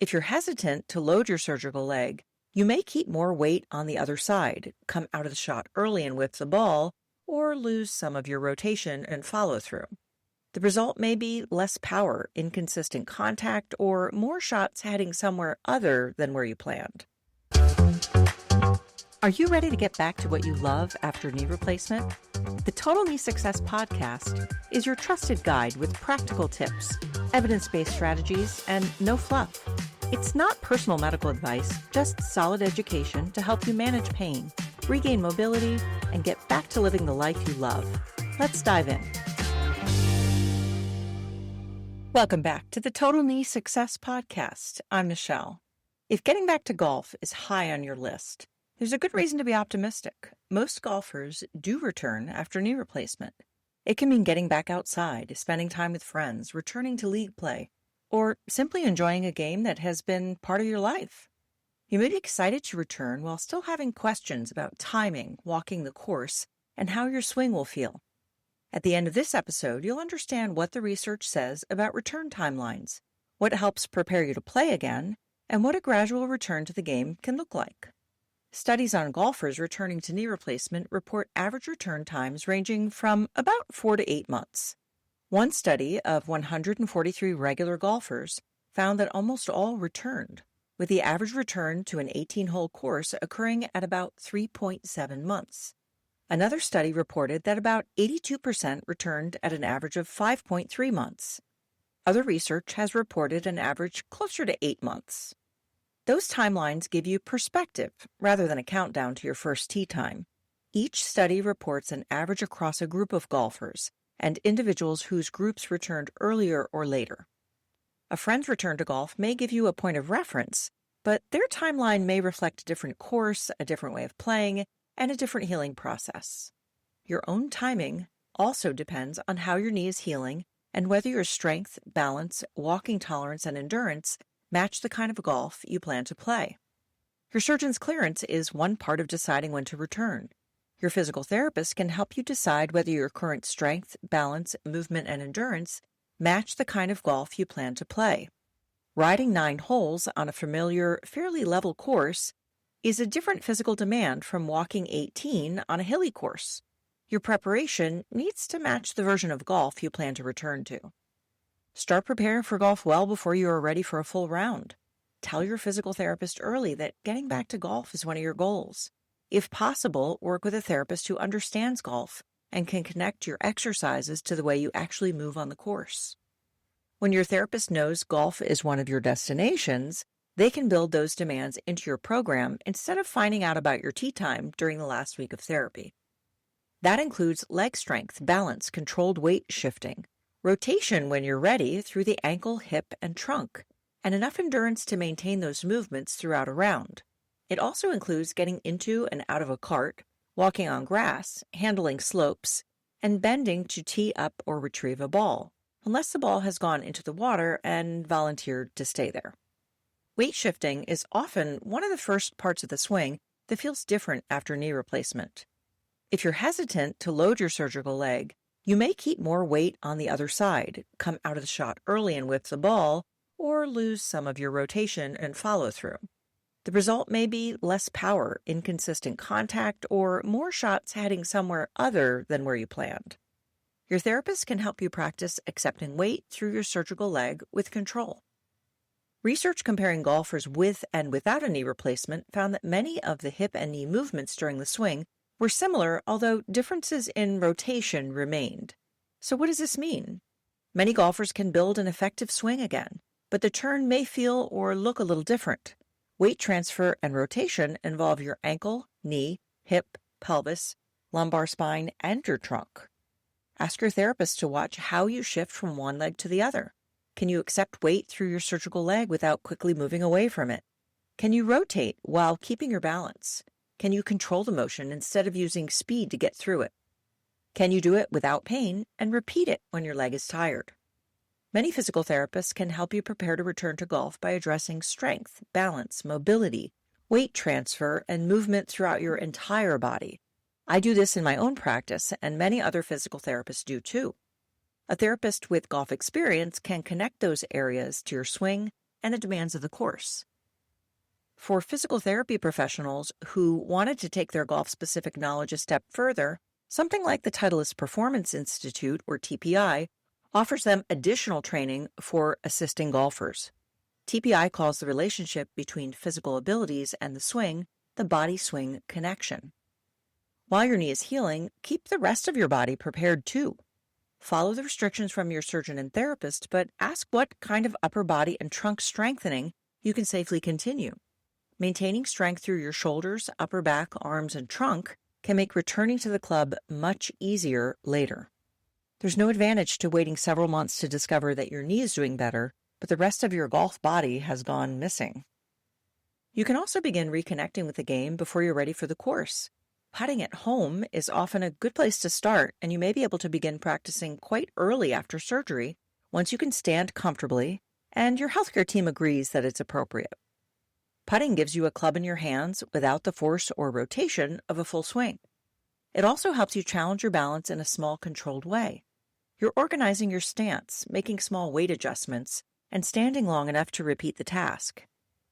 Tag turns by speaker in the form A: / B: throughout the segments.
A: If you're hesitant to load your surgical leg, you may keep more weight on the other side, come out of the shot early and whip the ball, or lose some of your rotation and follow-through. The result may be less power, inconsistent contact, or more shots heading somewhere other than where you planned. Are you ready to get back to what you love after knee replacement? The Total Knee Success Podcast is your trusted guide with practical tips, evidence-based strategies, and no fluff. It's not personal medical advice, just solid education to help you manage pain, regain mobility, and get back to living the life you love. Let's dive in. Welcome back to the Total Knee Success Podcast. I'm Michelle. If getting back to golf is high on your list, there's a good reason to be optimistic. Most golfers do return after knee replacement. It can mean getting back outside, spending time with friends, returning to league play, or simply enjoying a game that has been part of your life. You may be excited to return while still having questions about timing, walking the course, and how your swing will feel. At the end of this episode, you'll understand what the research says about return timelines, what helps prepare you to play again, and what a gradual return to the game can look like. Studies on golfers returning to knee replacement report average return times ranging from about 4 to 8 months. One study of 143 regular golfers found that almost all returned, with the average return to an 18-hole course occurring at about 3.7 months. Another study reported that about 82% returned at an average of 5.3 months. Other research has reported an average closer to 8 months. Those timelines give you perspective rather than a countdown to your first tee time. Each study reports an average across a group of golfers and individuals whose groups returned earlier or later. A friend's return to golf may give you a point of reference, but their timeline may reflect a different course, a different way of playing, and a different healing process. Your own timing also depends on how your knee is healing and whether your strength, balance, walking tolerance, and endurance match the kind of golf you plan to play. Your surgeon's clearance is one part of deciding when to return. Your physical therapist can help you decide whether your current strength, balance, movement, and endurance match the kind of golf you plan to play. Riding 9 holes on a familiar, fairly level course is a different physical demand from walking 18 on a hilly course. Your preparation needs to match the version of golf you plan to return to. Start preparing for golf well before you are ready for a full round. Tell your physical therapist early that getting back to golf is one of your goals. If possible, work with a therapist who understands golf and can connect your exercises to the way you actually move on the course. When your therapist knows golf is one of your destinations, they can build those demands into your program instead of finding out about your tee time during the last week of therapy. That includes leg strength, balance, controlled weight shifting, rotation when you're ready through the ankle, hip, and trunk, and enough endurance to maintain those movements throughout a round. It also includes getting into and out of a cart, walking on grass, handling slopes, and bending to tee up or retrieve a ball, unless the ball has gone into the water and volunteered to stay there. Weight shifting is often one of the first parts of the swing that feels different after knee replacement. If you're hesitant to load your surgical leg, you may keep more weight on the other side, come out of the shot early and whip the ball, or lose some of your rotation and follow-through. The result may be less power, inconsistent contact, or more shots heading somewhere other than where you planned. Your therapist can help you practice accepting weight through your surgical leg with control. Research comparing golfers with and without a knee replacement found that many of the hip and knee movements during the swing were similar, although differences in rotation remained. So what does this mean? Many golfers can build an effective swing again, but the turn may feel or look a little different. Weight transfer and rotation involve your ankle, knee, hip, pelvis, lumbar spine, and your trunk. Ask your therapist to watch how you shift from one leg to the other. Can you accept weight through your surgical leg without quickly moving away from it? Can you rotate while keeping your balance? Can you control the motion instead of using speed to get through it? Can you do it without pain and repeat it when your leg is tired? Many physical therapists can help you prepare to return to golf by addressing strength, balance, mobility, weight transfer, and movement throughout your entire body. I do this in my own practice, and many other physical therapists do too. A therapist with golf experience can connect those areas to your swing, and the demands of the course. For physical therapy professionals who wanted to take their golf-specific knowledge a step further, something like the Titleist Performance Institute, or TPI, offers them additional training for assisting golfers. TPI calls the relationship between physical abilities and the swing the body-swing connection. While your knee is healing, keep the rest of your body prepared too. Follow the restrictions from your surgeon and therapist, but ask what kind of upper body and trunk strengthening you can safely continue. Maintaining strength through your shoulders, upper back, arms, and trunk can make returning to the club much easier later. There's no advantage to waiting several months to discover that your knee is doing better, but the rest of your golf body has gone missing. You can also begin reconnecting with the game before you're ready for the course. Putting at home is often a good place to start, and you may be able to begin practicing quite early after surgery once you can stand comfortably and your healthcare team agrees that it's appropriate. Putting gives you a club in your hands without the force or rotation of a full swing. It also helps you challenge your balance in a small, controlled way. You're organizing your stance, making small weight adjustments, and standing long enough to repeat the task.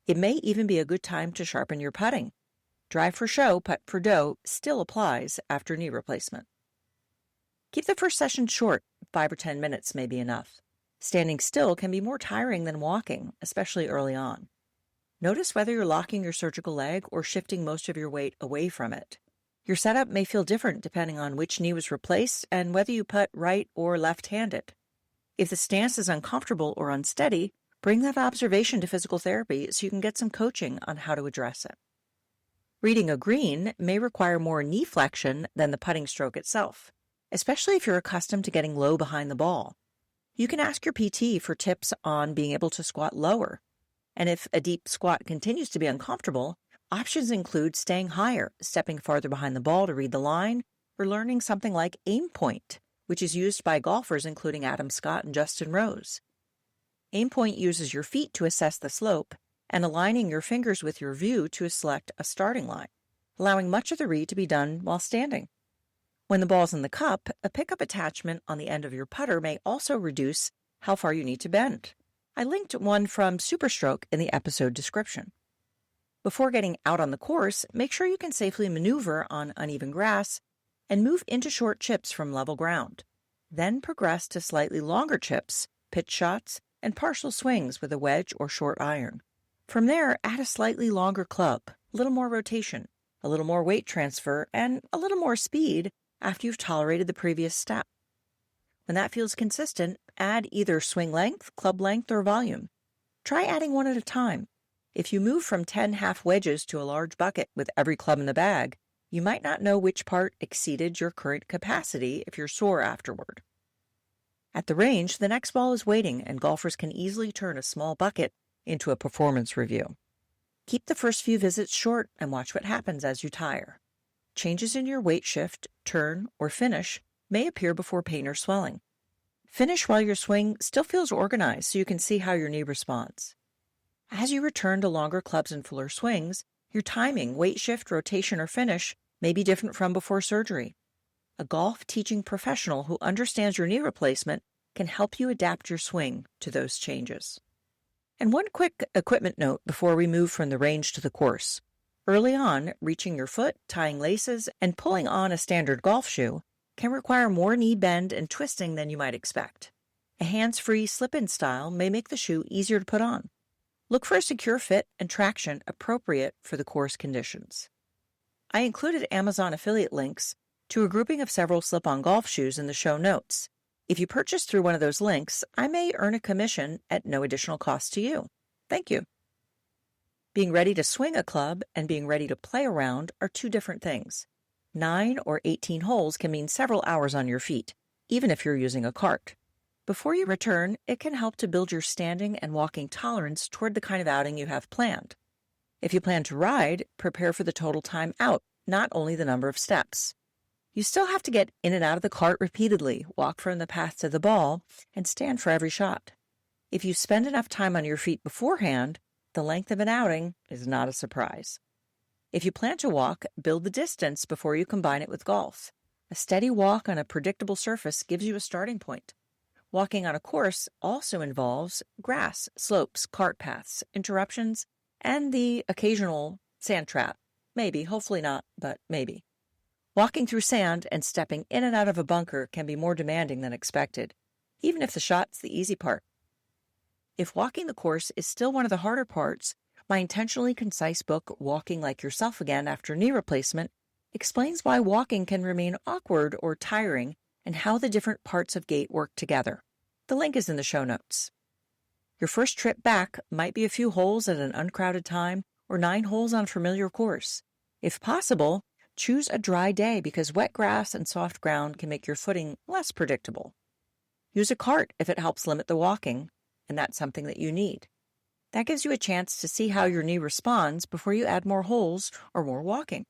A: It may even be a good time to sharpen your putting. Drive for show, putt for dough still applies after knee replacement. Keep the first session short. 5 or 10 minutes may be enough. Standing still can be more tiring than walking, especially early on. Notice whether you're locking your surgical leg or shifting most of your weight away from it. Your setup may feel different depending on which knee was replaced and whether you putt right or left-handed. If the stance is uncomfortable or unsteady, bring that observation to physical therapy so you can get some coaching on how to address it. Reading a green may require more knee flexion than the putting stroke itself, especially if you're accustomed to getting low behind the ball. You can ask your PT for tips on being able to squat lower. And if a deep squat continues to be uncomfortable, options include staying higher, stepping farther behind the ball to read the line, or learning something like aim point, which is used by golfers including Adam Scott and Justin Rose. Aim point uses your feet to assess the slope and aligning your fingers with your view to select a starting line, allowing much of the read to be done while standing. When the ball's in the cup, a pickup attachment on the end of your putter may also reduce how far you need to bend. I linked one from SuperStroke in the episode description. Before getting out on the course, make sure you can safely maneuver on uneven grass and move into short chips from level ground. Then progress to slightly longer chips, pitch shots, and partial swings with a wedge or short iron. From there, add a slightly longer club, a little more rotation, a little more weight transfer, and a little more speed after you've tolerated the previous step. When that feels consistent, add either swing length, club length, or volume. Try adding one at a time. If you move from 10 half wedges to a large bucket with every club in the bag, you might not know which part exceeded your current capacity if you're sore afterward. At the range, the next ball is waiting, and golfers can easily turn a small bucket into a performance review. Keep the first few visits short and watch what happens as you tire. Changes in your weight shift, turn, or finish may appear before pain or swelling. Finish while your swing still feels organized so you can see how your knee responds. As you return to longer clubs and fuller swings, your timing, weight shift, rotation, or finish may be different from before surgery. A golf teaching professional who understands your knee replacement can help you adapt your swing to those changes. And one quick equipment note before we move from the range to the course. Early on, reaching your foot, tying laces, and pulling on a standard golf shoe can require more knee bend and twisting than you might expect. A hands-free slip-in style may make the shoe easier to put on. Look for a secure fit and traction appropriate for the course conditions. I included Amazon affiliate links to a grouping of several slip-on golf shoes in the show notes. If you purchase through one of those links, I may earn a commission at no additional cost to you. Thank you. Being ready to swing a club and being ready to play around are two different things. 9 or 18 holes can mean several hours on your feet, even if you're using a cart. Before you return, it can help to build your standing and walking tolerance toward the kind of outing you have planned. If you plan to ride, prepare for the total time out, not only the number of steps. You still have to get in and out of the cart repeatedly, walk from the path to the ball, and stand for every shot. If you spend enough time on your feet beforehand, the length of an outing is not a surprise. If you plan to walk, build the distance before you combine it with golf. A steady walk on a predictable surface gives you a starting point. Walking on a course also involves grass, slopes, cart paths, interruptions, and the occasional sand trap. Maybe, hopefully not, but maybe. Walking through sand and stepping in and out of a bunker can be more demanding than expected, even if the shot's the easy part. If walking the course is still one of the harder parts, my intentionally concise book, Walking Like Yourself Again After Knee Replacement, explains why walking can remain awkward or tiring and how the different parts of gait work together. The link is in the show notes. Your first trip back might be a few holes at an uncrowded time or 9 holes on a familiar course. If possible, choose a dry day because wet grass and soft ground can make your footing less predictable. Use a cart if it helps limit the walking, and that's something that you need. That gives you a chance to see how your knee responds before you add more holes or more walking.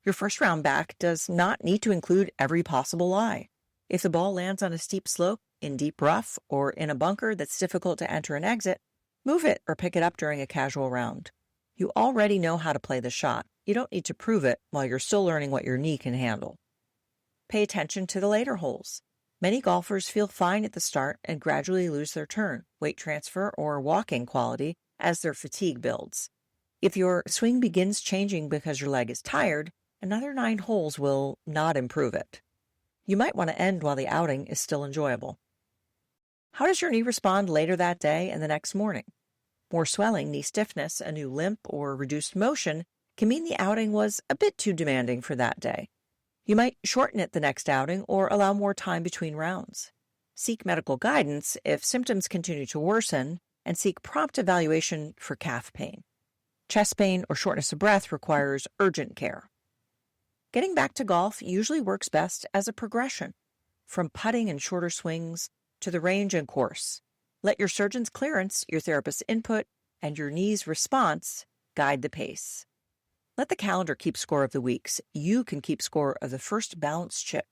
A: Your first round back does not need to include every possible lie. If the ball lands on a steep slope, in deep rough, or in a bunker that's difficult to enter and exit, move it or pick it up during a casual round. You already know how to play the shot. You don't need to prove it while you're still learning what your knee can handle. Pay attention to the later holes. Many golfers feel fine at the start and gradually lose their turn, weight transfer, or walking quality as their fatigue builds. If your swing begins changing because your leg is tired, another 9 holes will not improve it. You might want to end while the outing is still enjoyable. How does your knee respond later that day and the next morning? More swelling, knee stiffness, a new limp, or reduced motion can mean the outing was a bit too demanding for that day. You might shorten it the next outing or allow more time between rounds. Seek medical guidance if symptoms continue to worsen, and seek prompt evaluation for calf pain. Chest pain or shortness of breath requires urgent care. Getting back to golf usually works best as a progression, from putting and shorter swings to the range and course. Let your surgeon's clearance, your therapist's input, and your knee's response guide the pace. Let the calendar keep score of the weeks. You can keep score of the first balanced chip,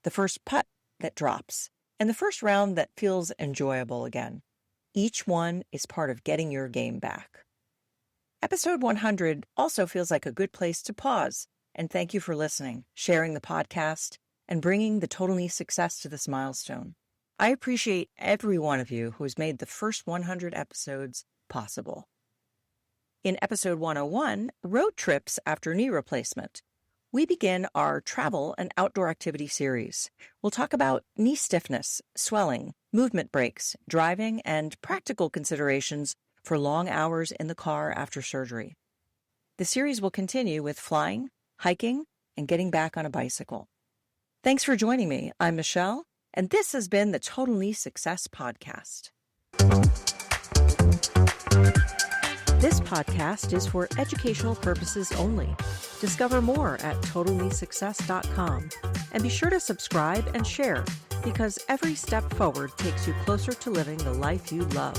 A: the first putt that drops, and the first round that feels enjoyable again. Each one is part of getting your game back. Episode 100 also feels like a good place to pause and thank you for listening, sharing the podcast, and bringing the Total Knee success to this milestone. I appreciate every one of you who has made the first 100 episodes possible. In episode 101, Road Trips After Knee Replacement, we begin our travel and outdoor activity series. We'll talk about knee stiffness, swelling, movement breaks, driving, and practical considerations for long hours in the car after surgery. The series will continue with flying, hiking, and getting back on a bicycle. Thanks for joining me. I'm Michelle, and this has been the Total Knee Success Podcast. This podcast is for educational purposes only. Discover more at TotalKneeSuccess.com and be sure to subscribe and share because every step forward takes you closer to living the life you love.